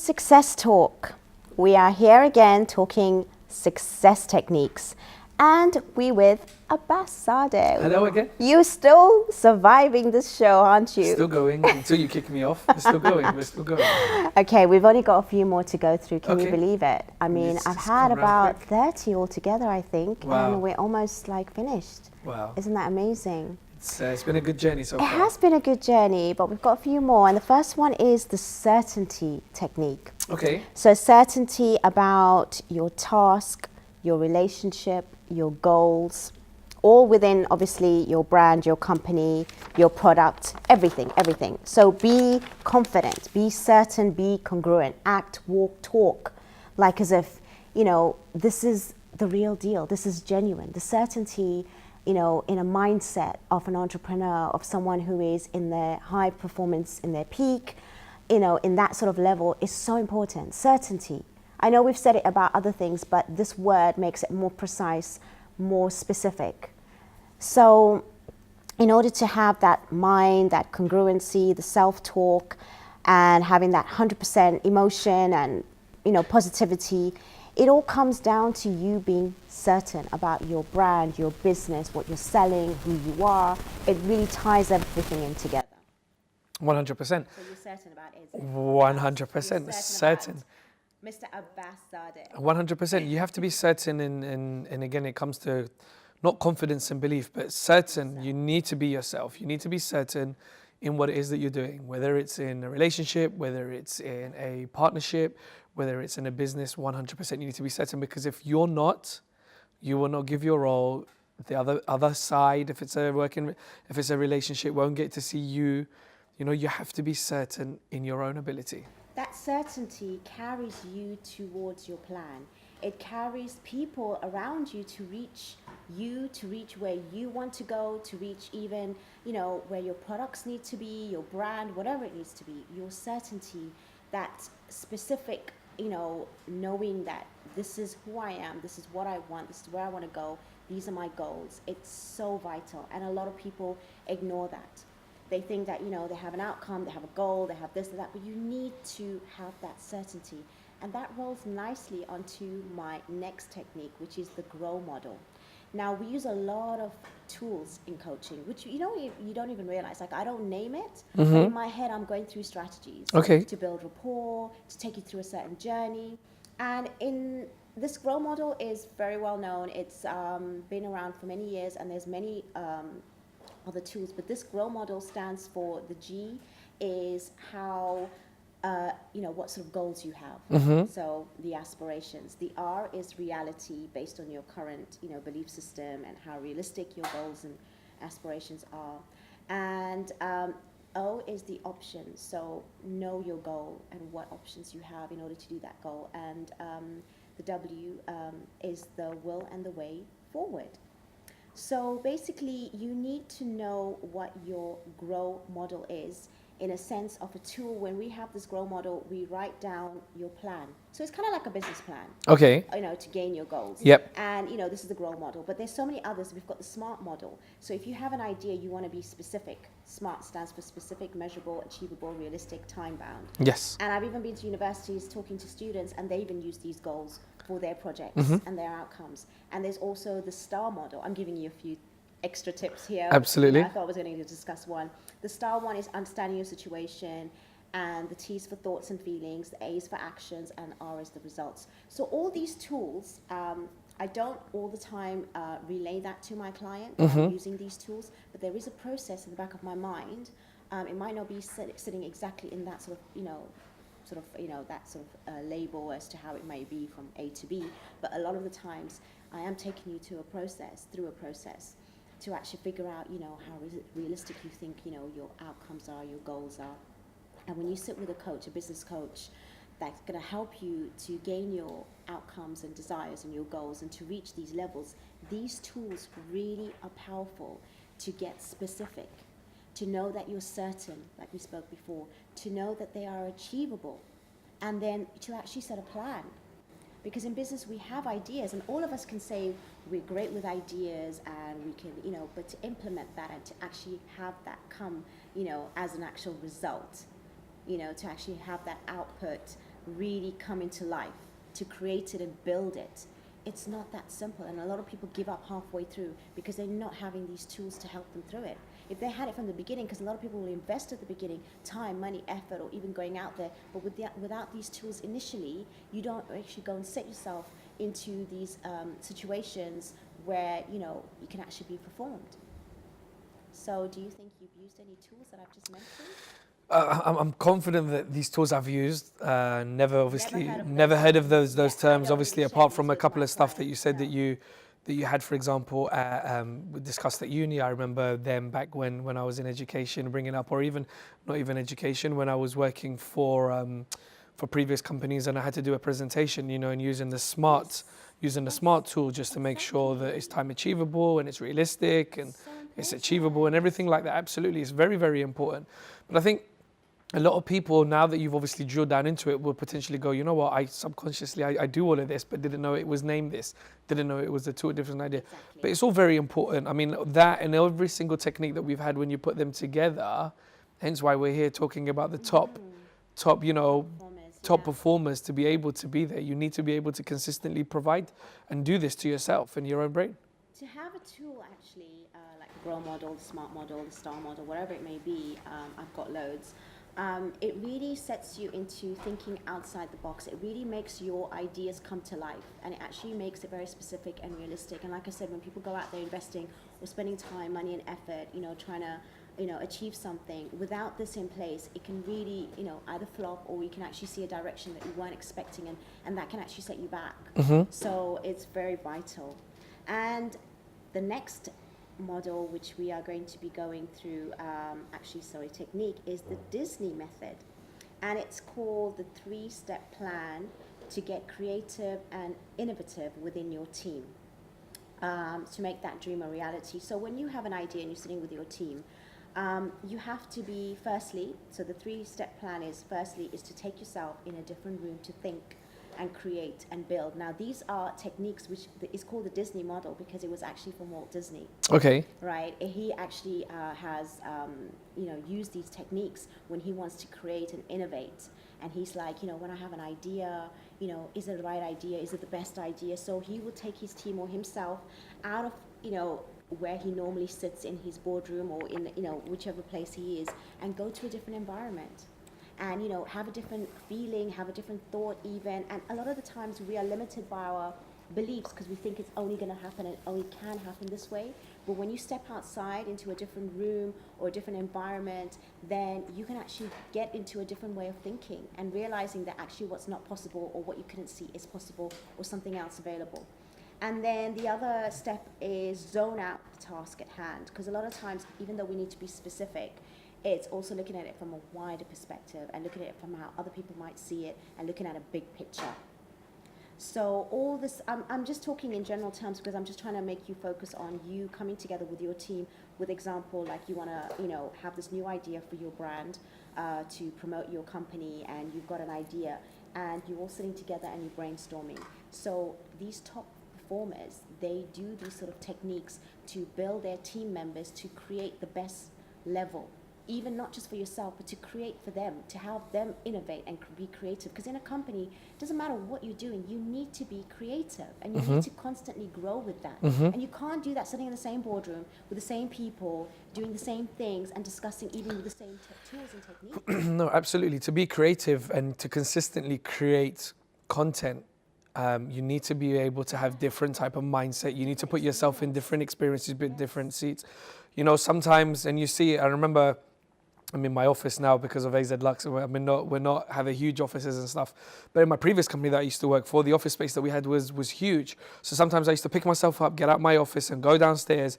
Success Talk. We are here again talking success techniques, and we with Abbass Zadeh. Hello again. You're still surviving this show, aren't you? Still going until you kick me off. We're still going. We're still going. Okay, we've only got a few more to go through. Can you Okay. believe it? I mean, It's I've just had gone round about quick. 30 altogether, I think, Wow. and we're almost like finished. Wow. Isn't that amazing? It's been a good journey so It far. has been a good journey, but we've got a few more. And the first one is the certainty technique. Okay. So certainty about your task, your relationship, your goals, all within obviously your brand, your company, your product, everything. So be confident, be certain, be congruent, act, walk, talk, like as if, this is the real deal. This is genuine. The certainty, in a mindset of an entrepreneur, of someone who is in their high performance, in their peak, in that sort of level is so important. Certainty. I know we've said it about other things, but this word makes it more precise, more specific. So in order to have that mind, that congruency, the self-talk, and having that 100% emotion and, positivity, it all comes down to you being certain about your brand, your business, what you're selling, who you are. It really ties everything in together. 100%. So you're certain about it. 100% certain. Mr. Abbass Zadeh. 100%. You have to be certain and again, it comes to not confidence and belief, but certain. You need to be yourself. You need to be certain in what it is that you're doing, whether it's in a relationship, whether it's in a partnership, whether it's in a business. 100% you need to be certain, because if you're not, you will not give your all. The other side, if it's a relationship, won't get to see you. You have to be certain in your own ability. That certainty carries you towards your plan. It carries people around you to reach where you want to go, to reach even, where your products need to be, your brand, whatever it needs to be. Your certainty, that specific, knowing that this is who I am, this is what I want, this is where I want to go, these are my goals. It's so vital. And a lot of people ignore that. They think that, they have an outcome, they have a goal, they have this and that, but you need to have that certainty. And that rolls nicely onto my next technique, which is the grow model. Now, we use a lot of tools in coaching, which you don't even realize. Like, I don't name it, but in my head, I'm going through strategies to build rapport, to take you through a certain journey. And in this grow model is very well known. It's been around for many years, and there's many other tools, but this grow model stands for, the G is how, what sort of goals you have. So the aspirations. The R is reality, based on your current, belief system and how realistic your goals and aspirations are. And O is the options. So know your goal and what options you have in order to do that goal. And the W is the will and the way forward. So basically, you need to know what your grow model is, in a sense of a tool. When we have this grow model, we write down your plan. So it's kind of like a business plan. Okay. To gain your goals. Yep. And, this is the grow model. But there's so many others. We've got the SMART model. So if you have an idea, you want to be specific. SMART stands for specific, measurable, achievable, realistic, time-bound. Yes. And I've even been to universities talking to students, and they even use these goals for their projects and their outcomes. And there's also the STAR model. I'm giving you a few extra tips here. Absolutely. I thought I was going to discuss one. The STAR one is understanding your situation, and the T is for thoughts and feelings, the A is for actions, and R is the results. So all these tools, I don't all the time relay that to my client that I'm using these tools, but there is a process in the back of my mind. It might not be sitting exactly in that sort of label as to how it may be from A to B, but a lot of the times I am taking you through a process to actually figure out, how realistic you think, your outcomes are, your goals are. And when you sit with a coach, a business coach, that's going to help you to gain your outcomes and desires and your goals and to reach these levels, these tools really are powerful to get specific, to know that you're certain, like we spoke before, to know that they are achievable, and then to actually set a plan. Because in business we have ideas, and all of us can say we're great with ideas, and we can, but to implement that and to actually have that come, as an actual result, to actually have that output really come into life, to create it and build it, it's not that simple. And a lot of people give up halfway through because they're not having these tools to help them through it. If they had it from the beginning, because a lot of people will invest at the beginning, time, money, effort, or even going out there, but without these tools initially, you don't actually go and set yourself into these situations where, you know, you can actually be performed. So do you think you've used any tools that I've just mentioned? I'm confident that these tools I've used, never Never heard heard of of those those. Yeah, I terms. know, Obviously, you apart shared from these a with couple my of stuff that client. you said Yeah. that you had, for example, we discussed at uni. I remember them back when I was in education, bringing up, or even not even education, when I was working for previous companies, and I had to do a presentation, you know, and using the smart. Using the smart tool just to make sure that it's time achievable and it's realistic and So it's achievable and important. everything like that. Absolutely, it's very, very important. But I think a lot of people, now that you've obviously drilled down into it, will potentially go, you know what, I subconsciously, I do all of this, but didn't know it was named this, didn't know it was a two different idea. Exactly. But it's all very important. I mean, that and every single technique that we've had when you put them together, hence why we're here talking about the top, you know, Performers, top yeah. performers. To be able to be there, you need to be able to consistently provide and do this to yourself and your own brain. To have a tool actually, like the grow model, the smart model, the star model, whatever it may be, I've got loads. It really sets you into thinking outside the box. It really makes your ideas come to life, and it actually makes it very specific and realistic. And like I said, when people go out there investing or spending time, money, and effort, you know, trying to, you know, achieve something, without this in place, it can really, you know, either flop, or you can actually see a direction that you weren't expecting, and that can actually set you back. So it's very vital. And the next model, which we are going to be going through, technique, is the Disney method. And it's called the 3-step plan to get creative and innovative within your team, to make that dream a reality. So when you have an idea and you're sitting with your team, you have to be, so the 3-step plan is, firstly, is to take yourself in a different room to think and create and build. Now, these are techniques which is called the Disney model because it was actually from Walt Disney. Okay. Right? He actually has, used these techniques when he wants to create and innovate. And he's like, you know, when I have an idea, you know, is it the right idea? Is it the best idea? So he will take his team or himself out of, you know, where he normally sits in his boardroom or in, you know, whichever place he is, and go to a different environment. And, you know, have a different feeling, have a different thought even. And a lot of the times we are limited by our beliefs because we think it's only going to happen and it only can happen this way. But when you step outside into a different room or a different environment, then you can actually get into a different way of thinking and realizing that actually what's not possible or what you couldn't see is possible or something else available. And then the other step is zone out the task at hand, because a lot of times, even though we need to be specific, it's also looking at it from a wider perspective and looking at it from how other people might see it and looking at a big picture. So all this, I'm just talking in general terms because I'm just trying to make you focus on you coming together with your team with example, like you want to, you know, have this new idea for your brand to promote your company, and you've got an idea and you're all sitting together and you're brainstorming. So these top performers, they do these sort of techniques to build their team members to create the best level, even not just for yourself, but to create for them, to help them innovate and be creative. Because in a company, it doesn't matter what you're doing, you need to be creative and you need to constantly grow with that. And you can't do that sitting in the same boardroom with the same people, doing the same things and discussing even with the same tools and techniques. No, absolutely. To be creative and to consistently create content, you need to be able to have different type of mindset. You need to put yourself in different experiences, but different seats. You know, sometimes, and you see it, I remember I'm in my office now because of AZ Lux. I mean, we're not have a huge offices and stuff. But in my previous company that I used to work for, the office space that we had was huge. So sometimes I used to pick myself up, get out my office and go downstairs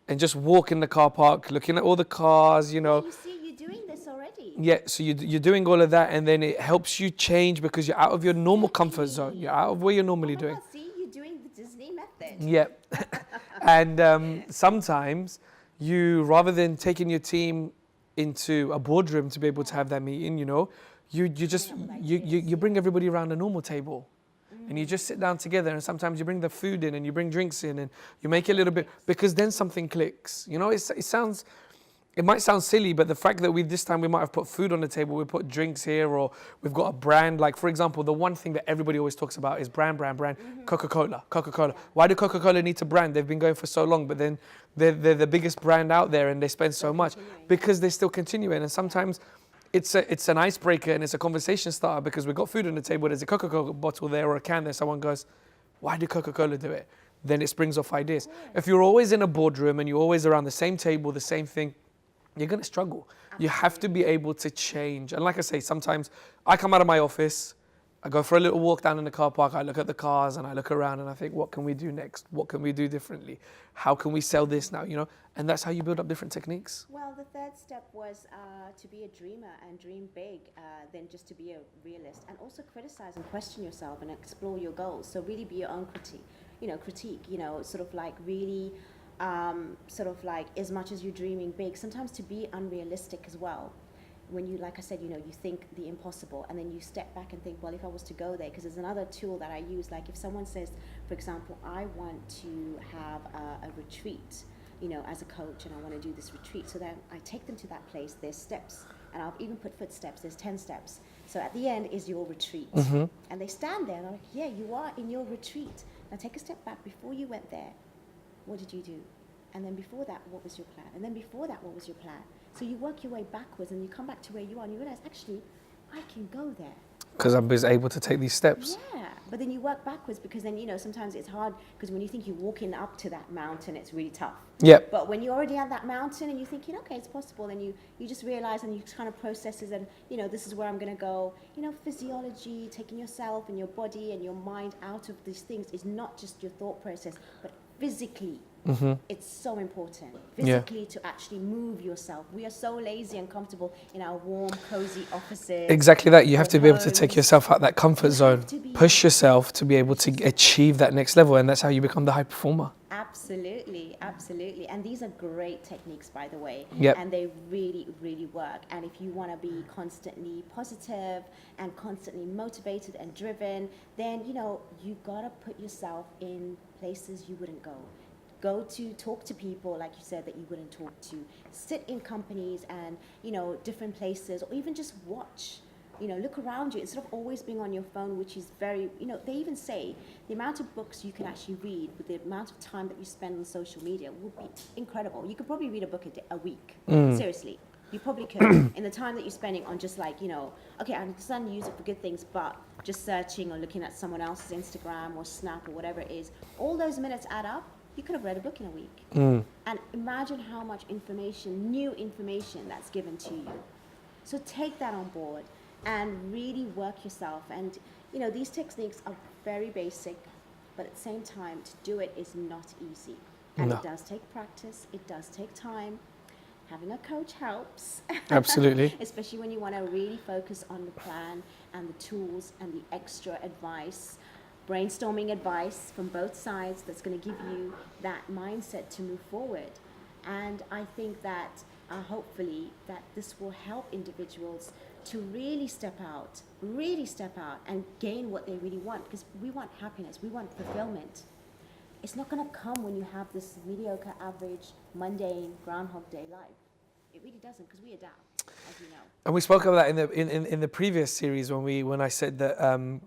and just walk in the car park, looking at all the cars, you know. You see, you're doing this already. Yeah, so you're doing all of that, and then it helps you change because you're out of your normal comfort zone. You're out of where you're normally doing. God, see, you're doing the Disney method. Yeah. And sometimes you, rather than taking your team into a boardroom to be able to have that meeting, you know, you bring everybody around a normal table. And you just sit down together, and sometimes you bring the food in and you bring drinks in and you make it a little bit, because then something clicks. You know, it sounds it might sound silly, but the fact that this time we might have put food on the table, we put drinks here, or we've got a brand. Like, for example, the one thing that everybody always talks about is brand. Coca-Cola. Why do Coca-Cola need to brand? They've been going for so long, but then they're the biggest brand out there and they spend so much because they're still continuing. And sometimes it's an icebreaker and it's a conversation starter because we've got food on the table, there's a Coca-Cola bottle there or a can there, someone goes, why do Coca-Cola do it? Then it springs off ideas. If you're always in a boardroom and you're always around the same table, the same thing, you're going to struggle. Absolutely. You have to be able to change. And like I say, sometimes I come out of my office, I go for a little walk down in the car park, I look at the cars and I look around and I think, what can we do next? What can we do differently? How can we sell this now? You know, and that's how you build up different techniques. Well, the third step was to be a dreamer and dream big, than just to be a realist, and also criticize and question yourself and explore your goals. So really be your own critique, sort of like really, sort of like as much as you're dreaming big, sometimes to be unrealistic as well. When you, like I said, you think the impossible and then you step back and think, well, if I was to go there, because there's another tool that I use, like if someone says, for example, I want to have a retreat, as a coach, and I want to do this retreat. So then I take them to that place, there's steps, and I'll even put footsteps, there's 10 steps. So at the end is your retreat. Mm-hmm. And they stand there and I'm like, yeah, you are in your retreat. Now take a step back. Before you went there, what did you do? And then before that, what was your plan? And then before that, what was your plan? So you work your way backwards and you come back to where you are and you realize, actually, I can go there. Because I was able to take these steps. Yeah, but then you work backwards because then, sometimes it's hard because when you think you're walking up to that mountain, it's really tough. Yep. But when you're already at that mountain and you're thinking, okay, it's possible, then you just realize and you kind of processes and, this is where I'm going to go. Physiology, taking yourself and your body and your mind out of these things is not just your thought process, but physically. Mm-hmm. It's so important physically to actually move yourself. We are so lazy and comfortable in our warm, cozy offices. Exactly that. You have to be able to take yourself out that comfort zone, push yourself to be able to achieve that next level, and that's how you become the high performer. Absolutely. And these are great techniques, by the way. Yep. And they really, really work. And if you want to be constantly positive and constantly motivated and driven, then, you got to put yourself in places you wouldn't go. Talk to people, like you said, that you wouldn't talk to. Sit in companies and, different places, or even just watch. Look around you instead of always being on your phone, which is very, they even say the amount of books you can actually read with the amount of time that you spend on social media would be incredible. You could probably read a book a week. Seriously. You probably could. In the time that you're spending on just like, okay, I understand you use it for good things, but just searching or looking at someone else's Instagram or Snap or whatever it is, all those minutes add up. You could have read a book in a week. And imagine how much new information that's given to you. So take that on board and really work yourself. And, these techniques are very basic, but at the same time, to do it is not easy. And It does take practice. It does take time. Having a coach helps. Absolutely. Especially when you want to really focus on the plan and the tools and the extra advice. Brainstorming advice from both sides that's going to give you that mindset to move forward. And I think that hopefully that this will help individuals to really step out and gain what they really want, because we want happiness, we want fulfillment. It's not going to come when you have this mediocre, average, mundane, Groundhog Day life. It really doesn't, because we adapt, as you know. And we spoke about that in the previous series when I said that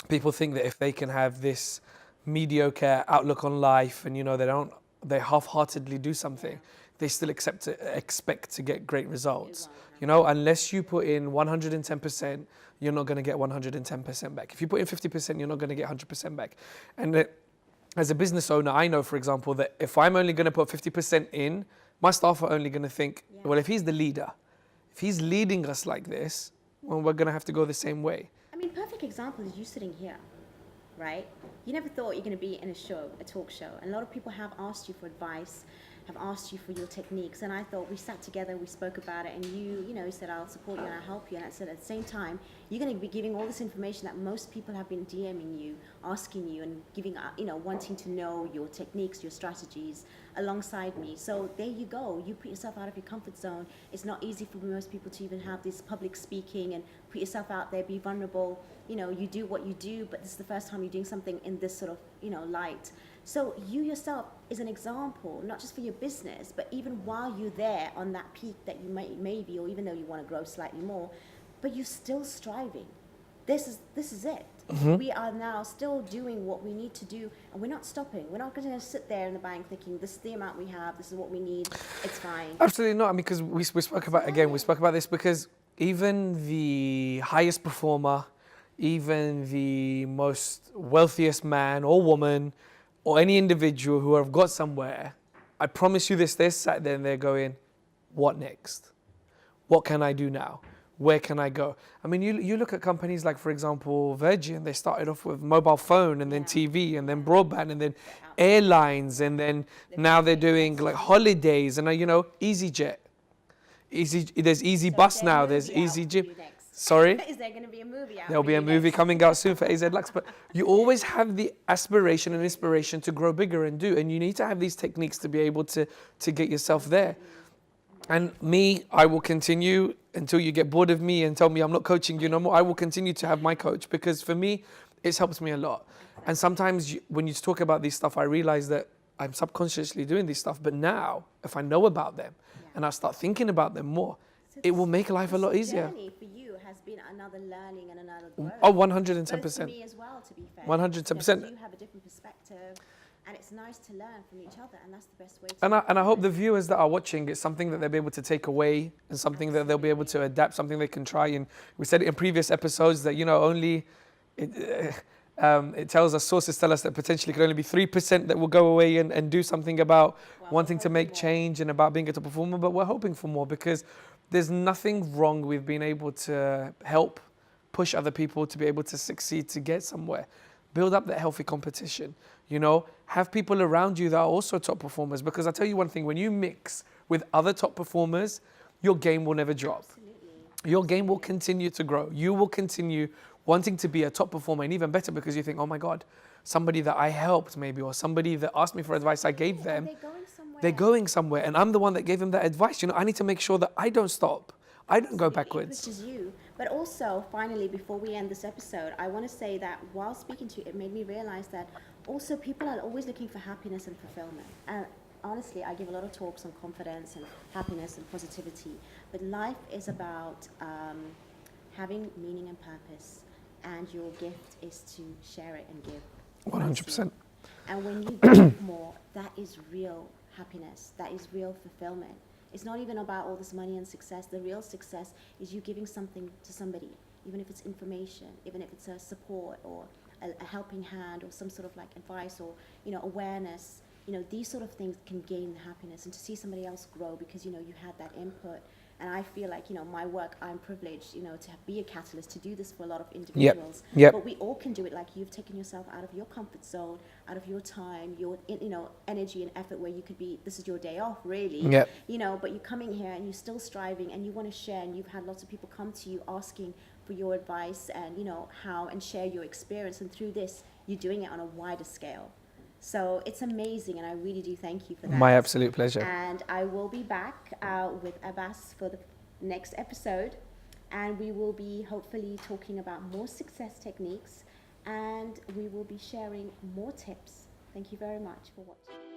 people think that if they can have this mediocre outlook on life and they half-heartedly do something, they still expect to get great results. Unless you put in 110%, you're not going to get 110% back. If you put in 50%, you're not going to get 100% back. And as a business owner, I know, for example, that if I'm only going to put 50% in, my staff are only going to think, well, if he's the leader, if he's leading us like this, well, we're going to have to go the same way. Perfect example is you sitting here, right? You never thought you're going to be in a talk show. And a lot of people have asked you for advice, have asked you for your techniques. And I thought we sat together, we spoke about it, and you said, I'll support you and I'll help you. And I said, at the same time, you're going to be giving all this information that most people have been DMing you, asking you, and giving, wanting to know your techniques, your strategies alongside me. So there you go. You put yourself out of your comfort zone. It's not easy for most people to even have this public speaking and put yourself out there, be vulnerable. You do what you do, but this is the first time you're doing something in this sort of, light. So you yourself is an example, not just for your business, but even while you're there on that peak that you may be, or even though you want to grow slightly more, but you're still striving. This is it. We are now still doing what we need to do, and we're not stopping. We're not going to sit there in the bank thinking this is the amount we have, this is what we need, it's fine. Absolutely not. I mean, because we spoke about, again, we spoke about this because even the highest performer, even the most wealthiest man or woman or any individual who have got somewhere, I promise you this, they're sat there and they're going, what next? What can I do now? Where can I go? I mean, you look at companies like, for example, Virgin. They started off with mobile phone and then TV and then broadband and then airlines, and then now they're doing like holidays and, EasyJet. There's Easy Bus now. There's Easy Gym. Sorry? Is there going to be a movie out? There'll be a movie coming out soon for AZ Lux. But you always have the aspiration and inspiration to grow bigger and do. And you need to have these techniques to be able to get yourself there. And me, I will continue until you get bored of me and tell me I'm not coaching you no more. I will continue to have my coach, because for me, it's helped me a lot. And sometimes when you talk about these stuff, I realize that I'm subconsciously doing this stuff. But now, if I know about them and I start thinking about them more, so it will make life a lot easier. The journey for you has been another learning and another growth. Oh, 110%. But for me as well, to be fair. 110%. You have a different perspective. And it's nice to learn from each other, and that's the best way to And I hope the viewers that are watching, it's something that they'll be able to take away and something that they'll be able to adapt, something they can try. And we said it in previous episodes that, only it tells us, sources tell us that potentially could only be 3% that will go away and do something about wanting to make change and about being a top performer. But we're hoping for more, because there's nothing wrong with being able to help push other people to be able to succeed, to get somewhere. Build up that healthy competition, have people around you that are also top performers. Because I tell you one thing, when you mix with other top performers, your game will never drop. Absolutely. Your game will continue to grow. You will continue wanting to be a top performer, and even better because you think, oh my God, somebody that I helped maybe, or somebody that asked me for advice, I gave them. They're going somewhere, and I'm the one that gave them that advice. I need to make sure that I don't stop. I don't go backwards. It pushes you. But also, finally, before we end this episode, I want to say that while speaking to you, it made me realize that also people are always looking for happiness and fulfillment. And honestly, I give a lot of talks on confidence and happiness and positivity. But life is about having meaning and purpose. And your gift is to share it and give. 100%. And when you give more, that is real happiness. That is real fulfillment. It's not even about all this money and success. The real success is you giving something to somebody, even if it's information, even if it's a support or a helping hand or some sort of like advice or, awareness. These sort of things can gain happiness, and to see somebody else grow because, you had that input. And I feel like, my work, I'm privileged, to be a catalyst, to do this for a lot of individuals. Yep. But we all can do it. Like, you've taken yourself out of your comfort zone, out of your time, your, energy and effort where you could be, this is your day off, really. Yep. But you're coming here and you're still striving and you want to share, and you've had lots of people come to you asking for your advice and, how, and share your experience. And through this, you're doing it on a wider scale. So it's amazing, and I really do thank you for that. My absolute pleasure. And I will be back with Abbass for the next episode, and we will be hopefully talking about more success techniques, and we will be sharing more tips. Thank you very much for watching.